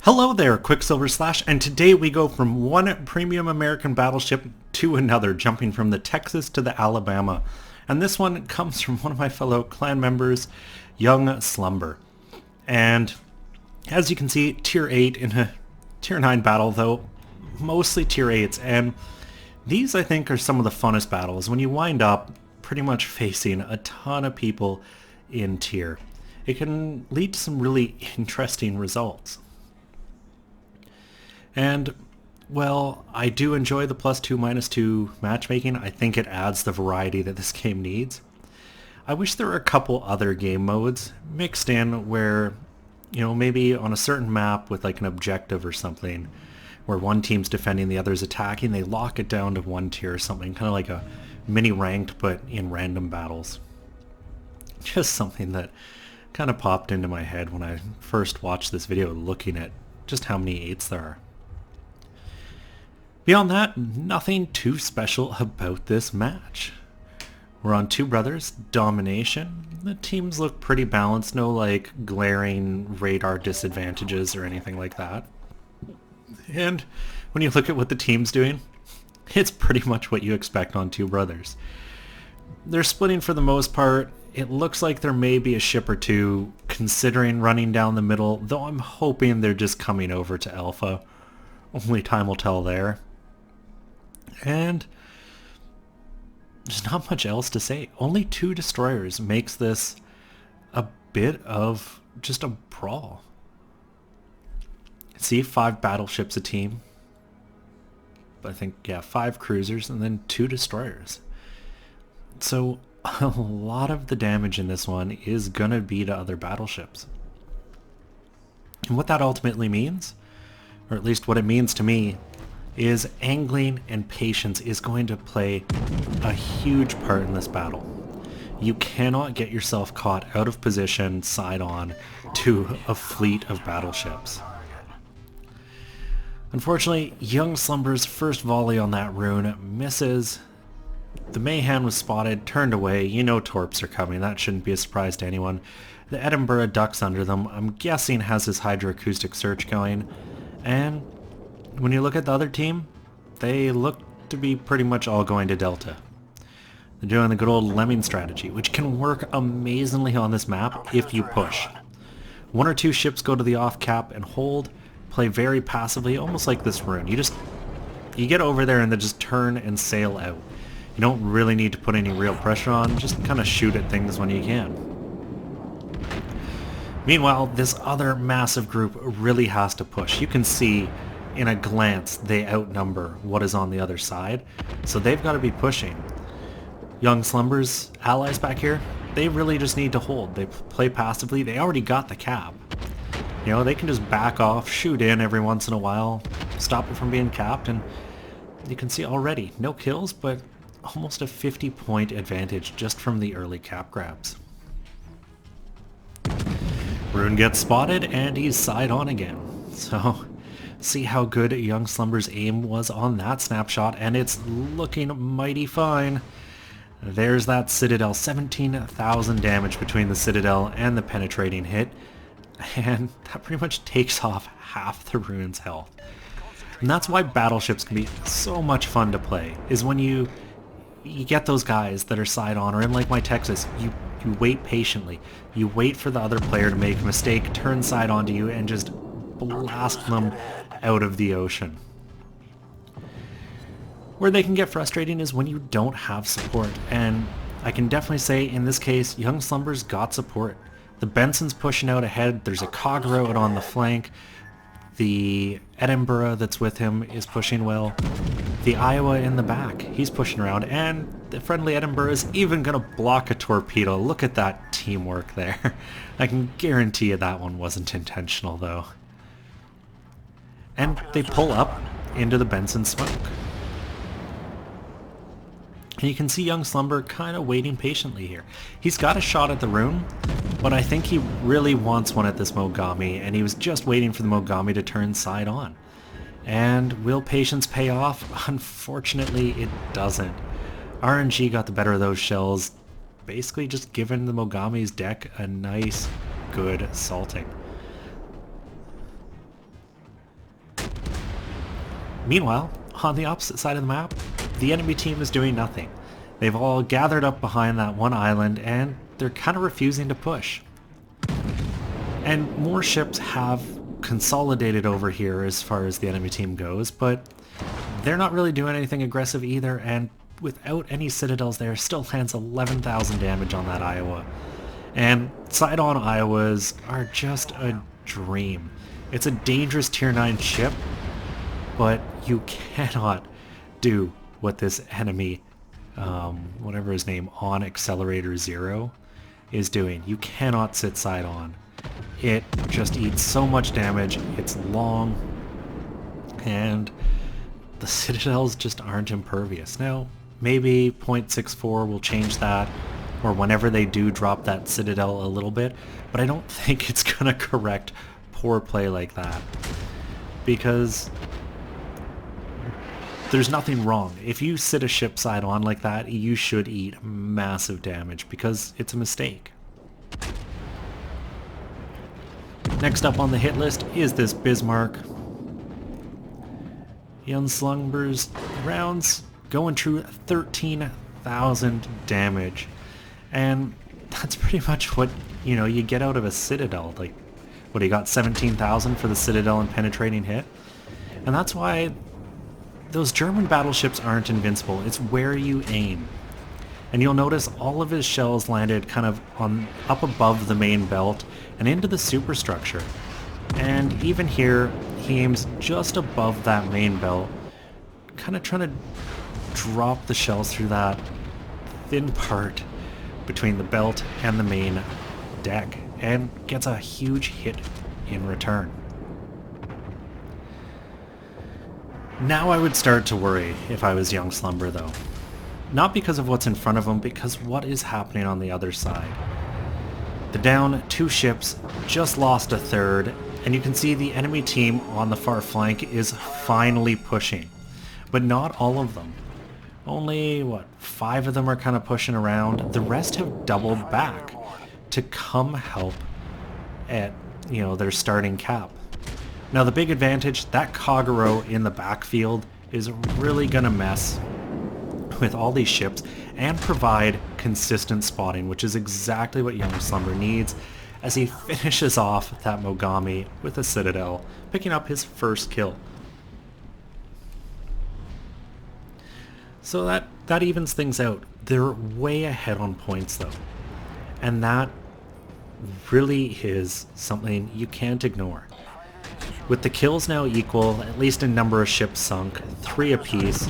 Hello there, Qckslvrslash, and today we go from one premium American battleship to another, jumping from the Texas to the Alabama. And this one comes from one of my fellow clan members, Yungslumber. And as you can see, tier 8 in a tier 9 battle, though mostly tier 8s. And these, I think, are some of the funnest battles when you wind up pretty much facing a ton of people in tier. It can lead to some really interesting results. And, well, I do enjoy the +2, -2 matchmaking. I think it adds the variety that this game needs. I wish there were a couple other game modes mixed in where, maybe on a certain map with like an objective or something, where one team's defending, the other's attacking, they lock it down to one tier or something, kind of like a mini ranked but in random battles. Just something that kind of popped into my head when I first watched this video, looking at just how many 8s there are. Beyond that, nothing too special about this match. We're on Two Brothers, Domination. The teams look pretty balanced, no like glaring radar disadvantages or anything like that. And when you look at what the team's doing, it's pretty much what you expect on Two Brothers. They're splitting for the most part. It looks like there may be a ship or two considering running down the middle, though I'm hoping they're just coming over to Alpha. Only time will tell there. And there's not much else to say. Only 2 destroyers makes this a bit of just a brawl. See, 5 battleships a team. I think, yeah, 5 cruisers and then 2 destroyers. So a lot of the damage in this one is gonna be to other battleships. And what that ultimately means, or at least what it means to me, is angling and patience is going to play a huge part in this battle. You cannot get yourself caught out of position side on to a fleet of battleships. Unfortunately, Yungslumber's first volley on that rune misses. The Mayhem was spotted, turned away. You know torps are coming. That shouldn't be a surprise to anyone. The Edinburgh ducks under them. I'm guessing has his hydroacoustic search going. And when you look at the other team, they look to be pretty much all going to Delta. They're doing the good old lemming strategy, which can work amazingly on this map if you push. 1 or 2 ships go to the off cap and hold, play very passively, almost like this rune. You get over there and then just turn and sail out. You don't really need to put any real pressure on, just kind of shoot at things when you can. Meanwhile, this other massive group really has to push. You can see in a glance they outnumber what is on the other side, so they've got to be pushing. Yungslumber's allies back here, they really just need to hold. They play passively. They already got the cap. They can just back off, shoot in every once in a while, stop it from being capped, and you can see already no kills, but almost a 50-point advantage just from the early cap grabs. Rune gets spotted and he's side on again. So see how good Yungslumber's aim was on that snapshot, and it's looking mighty fine. There's that Citadel, 17,000 damage between the Citadel and the penetrating hit, and that pretty much takes off half the Rune's health. And that's why battleships can be so much fun to play, is when you get those guys that are side on, or in like my Texas, you wait patiently. You wait for the other player to make a mistake, turn side onto you, and just blast them out of the ocean. Where they can get frustrating is when you don't have support, and I can definitely say in this case, Yungslumber's got support. The Benson's pushing out ahead, there's a Cogro out on the flank, the Edinburgh that's with him is pushing well, the Iowa in the back, he's pushing around, and the friendly Edinburgh is even going to block a torpedo. Look at that teamwork there. I can guarantee you that one wasn't intentional though. And they pull up into the Benson smoke. And you can see Yungslumber kind of waiting patiently here. He's got a shot at the rune, but I think he really wants one at this Mogami, and he was just waiting for the Mogami to turn side on. And will patience pay off? Unfortunately, it doesn't. RNG got the better of those shells, basically just giving the Mogami's deck a nice, good salting. Meanwhile, on the opposite side of the map, the enemy team is doing nothing. They've all gathered up behind that one island and they're kind of refusing to push. And more ships have consolidated over here as far as the enemy team goes, but they're not really doing anything aggressive either, and without any citadels there, still lands 11,000 damage on that Iowa. And side-on Iowas are just a dream. It's a dangerous tier 9 ship, but you cannot do what this enemy, whatever his name, on Accelerator 0 is doing. You cannot sit side-on. It just eats so much damage, it's long, and the citadels just aren't impervious. Now, maybe 0.64 will change that, or whenever they do drop that citadel a little bit, but I don't think it's gonna correct poor play like that. Because there's nothing wrong. If you sit a ship side on like that, you should eat massive damage because it's a mistake. Next up on the hit list is this Bismarck. Yungslumber's rounds going through 13,000 damage. And that's pretty much what, you know, you get out of a Citadel. Like, what, he got 17,000 for the Citadel and penetrating hit? And that's why those German battleships aren't invincible. It's where you aim. And you'll notice all of his shells landed kind of on up above the main belt and into the superstructure. And even here, he aims just above that main belt, kind of trying to drop the shells through that thin part between the belt and the main deck, and gets a huge hit in return. Now I would start to worry if I was Yungslumber though. Not because of what's in front of him, because what is happening on the other side. The down 2 ships just lost a third, and you can see the enemy team on the far flank is finally pushing. But not all of them. Only, 5 of them are kind of pushing around. The rest have doubled back to come help at, their starting cap. Now the big advantage, that Kagero in the backfield is really going to mess with all these ships and provide consistent spotting, which is exactly what Yungslumber needs as he finishes off that Mogami with a Citadel, picking up his first kill. So that evens things out. They're way ahead on points though, and that really is something you can't ignore. With the kills now equal, at least in number of ships sunk, 3 apiece,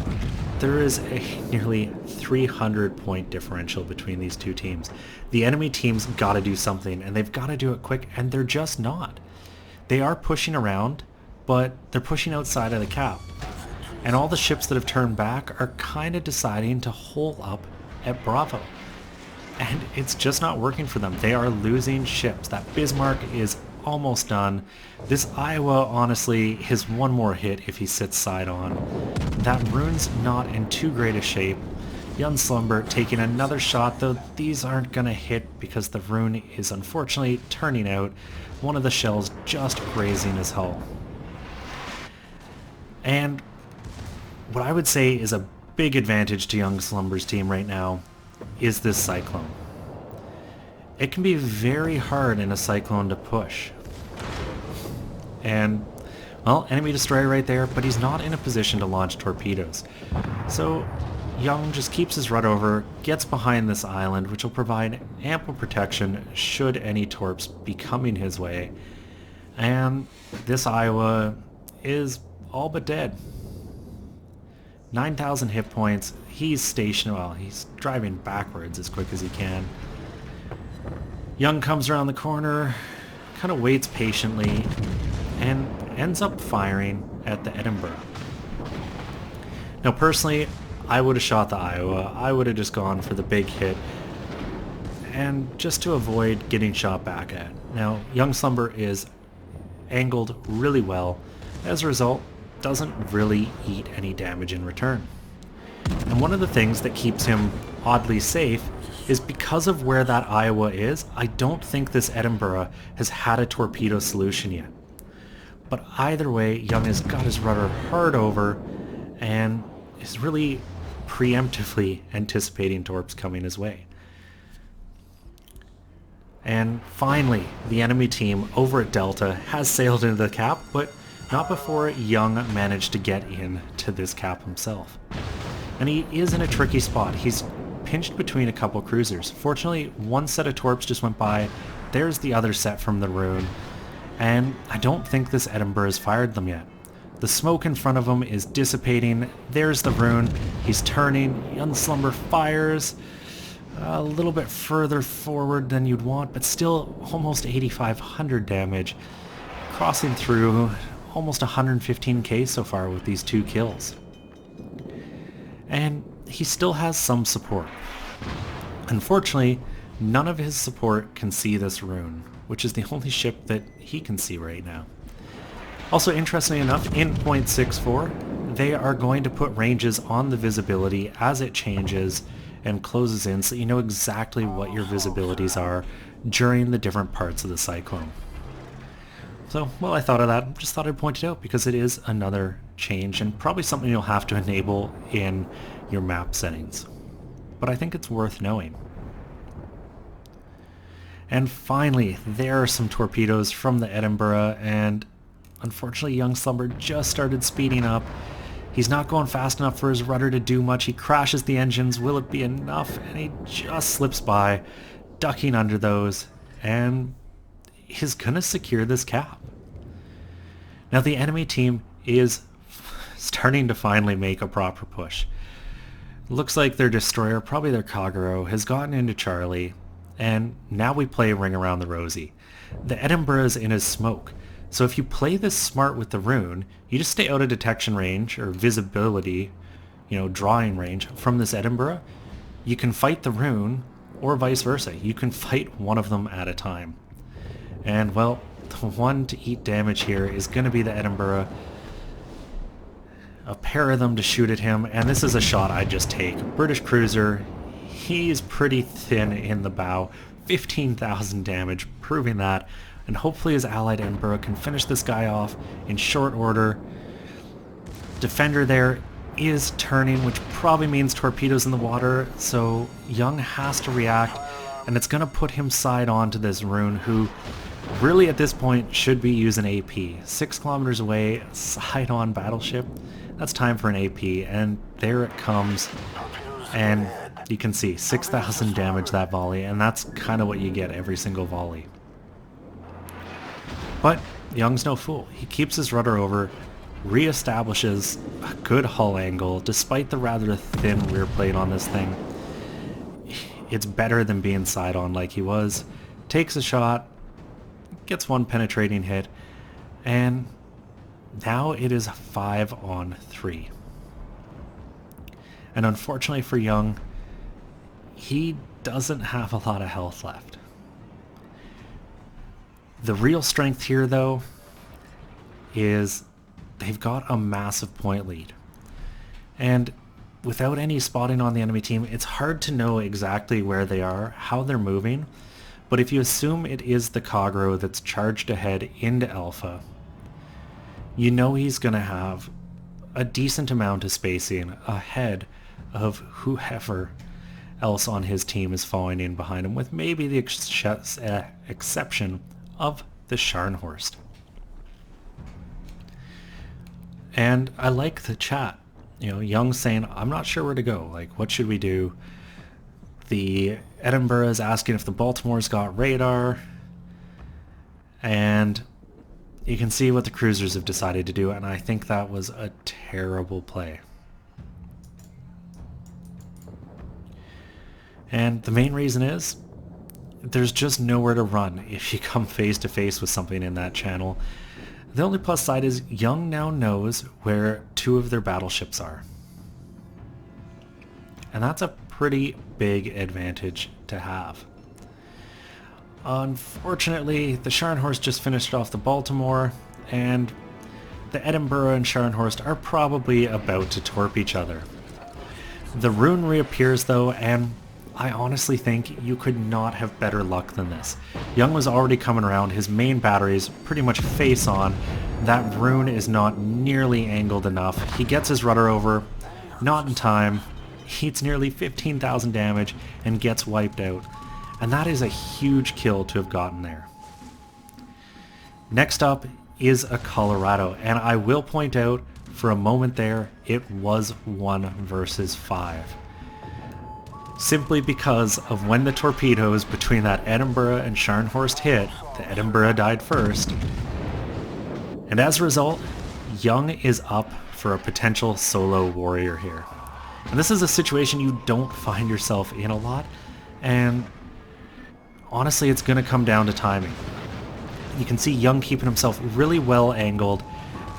there is a nearly 300 point differential between these two teams. The enemy team's got to do something, and they've got to do it quick, and they're just not. They are pushing around, but they're pushing outside of the cap. And all the ships that have turned back are kind of deciding to hole up at Bravo. And it's just not working for them. They are losing ships. That Bismarck is almost done. This Iowa, honestly, his one more hit if he sits side on. That Rune's not in too great a shape. Yungslumber taking another shot, though these aren't going to hit because the Rune is unfortunately turning out. One of the shells just grazing his hull. And what I would say is a big advantage to Yungslumber's team right now is this Cyclone. It can be very hard in a Cyclone to push. And, well, enemy destroyer right there, but he's not in a position to launch torpedoes. So Young just keeps his run over, gets behind this island, which will provide ample protection should any torps be coming his way. And this Iowa is all but dead. 9,000 hit points. He's stationed, well, he's driving backwards as quick as he can. Young comes around the corner, kind of waits patiently, and ends up firing at the Edinburgh. Now personally, I would have shot the Iowa. I would have just gone for the big hit, and just to avoid getting shot back at. Now, Yungslumber is angled really well. As a result, doesn't really eat any damage in return. And one of the things that keeps him oddly safe is because of where that Iowa is, I don't think this Edinburgh has had a torpedo solution yet. But either way, Young has got his rudder hard over and is really preemptively anticipating torps coming his way. And finally, the enemy team over at Delta has sailed into the cap, but not before Young managed to get into this cap himself. And he is in a tricky spot. He's pinched between a couple cruisers. Fortunately, one set of torps just went by. There's the other set from the rune. And I don't think this Edinburgh has fired them yet. The smoke in front of him is dissipating. There's the rune. He's turning. Yungslumber fires a little bit further forward than you'd want, but still almost 8,500 damage. Crossing through almost 115k so far with these 2 kills. And he still has some support. Unfortunately, none of his support can see this rune, which is the only ship that he can see right now. Also, interestingly enough, in 0.64, they are going to put ranges on the visibility as it changes and closes in, so you know exactly what your visibilities are during the different parts of the cyclone. So, well, I thought of that. Just thought I'd point it out because it is another change and probably something you'll have to enable in your map settings. But I think it's worth knowing. And finally, there are some torpedoes from the Edinburgh, and unfortunately Yungslumber just started speeding up. He's not going fast enough for his rudder to do much. He crashes the engines. Will it be enough? And he just slips by, ducking under those, and is gonna secure this cap. Now the enemy team is starting to finally make a proper push. Looks like their destroyer, probably their Kagero, has gotten into Charlie, and now we play Ring Around the Rosie. The Edinburgh is in his smoke, so if you play this smart with the rune, you just stay out of detection range or visibility, drawing range from this Edinburgh. You can fight the rune, or vice versa. You can fight one of them at a time. And well, the one to eat damage here is going to be the Edinburgh. A pair of them to shoot at him, and this is a shot I just take. British cruiser, he's pretty thin in the bow. 15,000 damage, proving that. And hopefully his allied Edinburgh can finish this guy off in short order. Defender there is turning, which probably means torpedoes in the water, so Young has to react, and it's going to put him side on to this rune, who really at this point should be using AP. 6 kilometers away, side on battleship. That's time for an AP, and there it comes. And you can see 6,000 damage that volley, and that's kind of what you get every single volley. But Young's no fool. He keeps his rudder over, re-establishes a good hull angle despite the rather thin rear plate on this thing. It's better than being side on like he was. Takes a shot, gets one penetrating hit, and now it is 5-on-3. And unfortunately for Young, he doesn't have a lot of health left. The real strength here, though, is they've got a massive point lead. And without any spotting on the enemy team, it's hard to know exactly where they are, how they're moving. But if you assume it is the Kagero that's charged ahead into Alpha, you know he's going to have a decent amount of spacing ahead of whoever else on his team is following in behind him, with maybe the exception of the Scharnhorst. And I like the chat. Young saying, I'm not sure where to go. Like, what should we do? The Edinburgh is asking if the Baltimore's got radar. And you can see what the cruisers have decided to do, and I think that was a terrible play. And the main reason is, there's just nowhere to run if you come face to face with something in that channel. The only plus side is Young now knows where 2 of their battleships are. And that's a pretty big advantage to have. Unfortunately, the Scharnhorst just finished off the Baltimore, and the Edinburgh and Scharnhorst are probably about to torp each other. The rune reappears though, and I honestly think you could not have better luck than this. Young was already coming around, his main batteries pretty much face on, That rune is not nearly angled enough. He gets his rudder over, not in time, eats nearly 15,000 damage, and gets wiped out. And that is a huge kill to have gotten there. Next up is a Colorado, and I will point out, for a moment there, it was 1 versus 5. Simply because of when the torpedoes between that Edinburgh and Scharnhorst hit, the Edinburgh died first. And as a result, Young is up for a potential solo warrior here. And this is a situation you don't find yourself in a lot, and honestly it's going to come down to timing. You can see Young keeping himself really well angled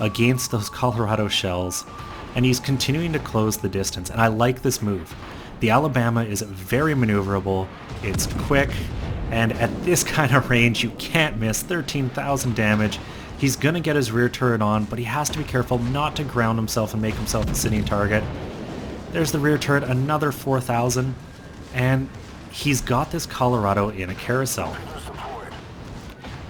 against those Colorado shells, and he's continuing to close the distance, and I like this move. The Alabama is very maneuverable, it's quick, and at this kind of range you can't miss. 13,000 damage. He's going to get his rear turret on, but he has to be careful not to ground himself and make himself a sitting target. There's the rear turret, another 4,000, and he's got this Colorado in a carousel.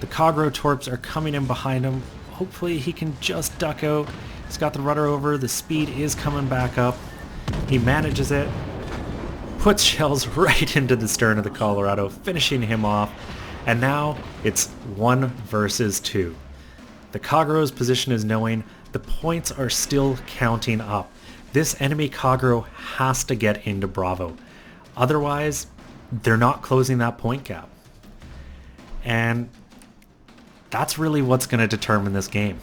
The Cogro torps are coming in behind him. Hopefully he can just duck out. He's got the rudder over, the speed is coming back up. He manages it, puts shells right into the stern of the Colorado, finishing him off, and now it's 1 versus 2. The Cogro's position is knowing the points are still counting up. This enemy Cogro has to get into Bravo. Otherwise, they're not closing that point gap. And that's really what's going to determine this game.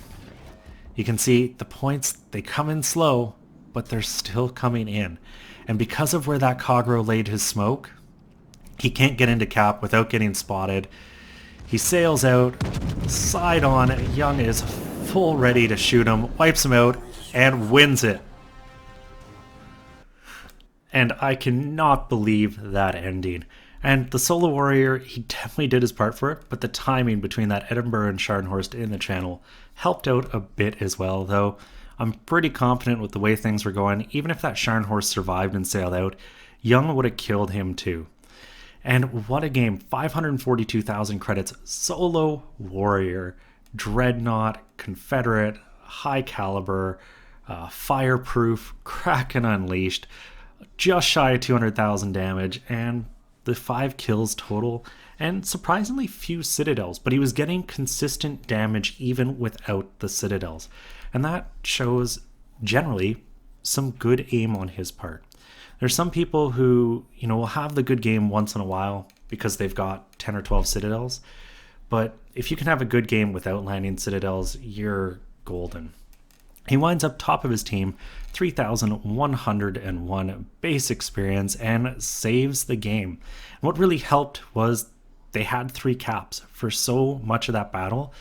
You can see the points, they come in slow, but they're still coming in. And because of where that Cogro laid his smoke, he can't get into cap without getting spotted. He sails out, side on, Young is full ready to shoot him, wipes him out, and wins it. And I cannot believe that ending. And the solo warrior, he definitely did his part for it, but the timing between that Edinburgh and Scharnhorst in the channel helped out a bit as well, though I'm pretty confident with the way things were going. Even if that Scharnhorst survived and sailed out, Young would have killed him too. And what a game. 542,000 credits, solo warrior, dreadnought, Confederate, high caliber, fireproof, Kraken Unleashed, just shy of 200,000 damage, and the 5 kills total, and surprisingly few citadels, but he was getting consistent damage even without the citadels. And that shows, generally, some good aim on his part. There's some people who, will have the good game once in a while because they've got 10 or 12 citadels, but if you can have a good game without landing citadels, you're golden. He winds up top of his team, 3,101 base experience, and saves the game. And what really helped was they had 3 caps for so much of that battle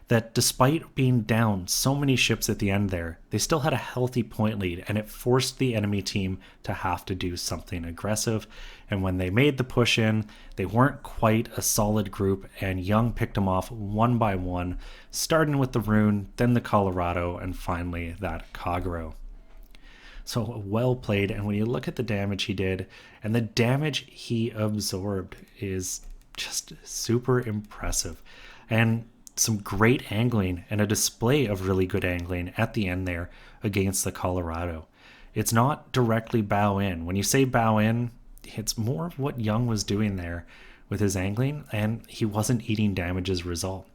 that despite being down so many ships at the end there, they still had a healthy point lead, and it forced the enemy team to have to do something aggressive. And when they made the push in, they weren't quite a solid group, and Young picked them off one by one, starting with the Rune, then the Colorado, and finally that Cogro. So well played, and when you look at the damage he did, and the damage he absorbed is just super impressive. And some great angling and a display of really good angling at the end there against the Colorado. It's not directly bow in. When you say bow in, it's more of what Young was doing there with his angling, and he wasn't eating damage as a result.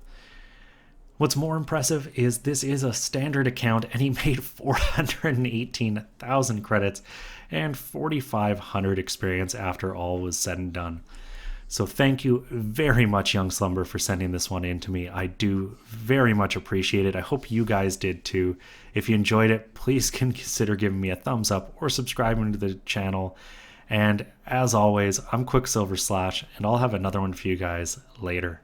What's more impressive is this is a standard account, and he made 418,000 credits and 4,500 experience after all was said and done. So thank you very much, Yungslumber, for sending this one in to me. I do very much appreciate it. I hope you guys did too. If you enjoyed it, please consider giving me a thumbs up or subscribing to the channel. And as always, I'm Qckslvrslash, and I'll have another one for you guys later.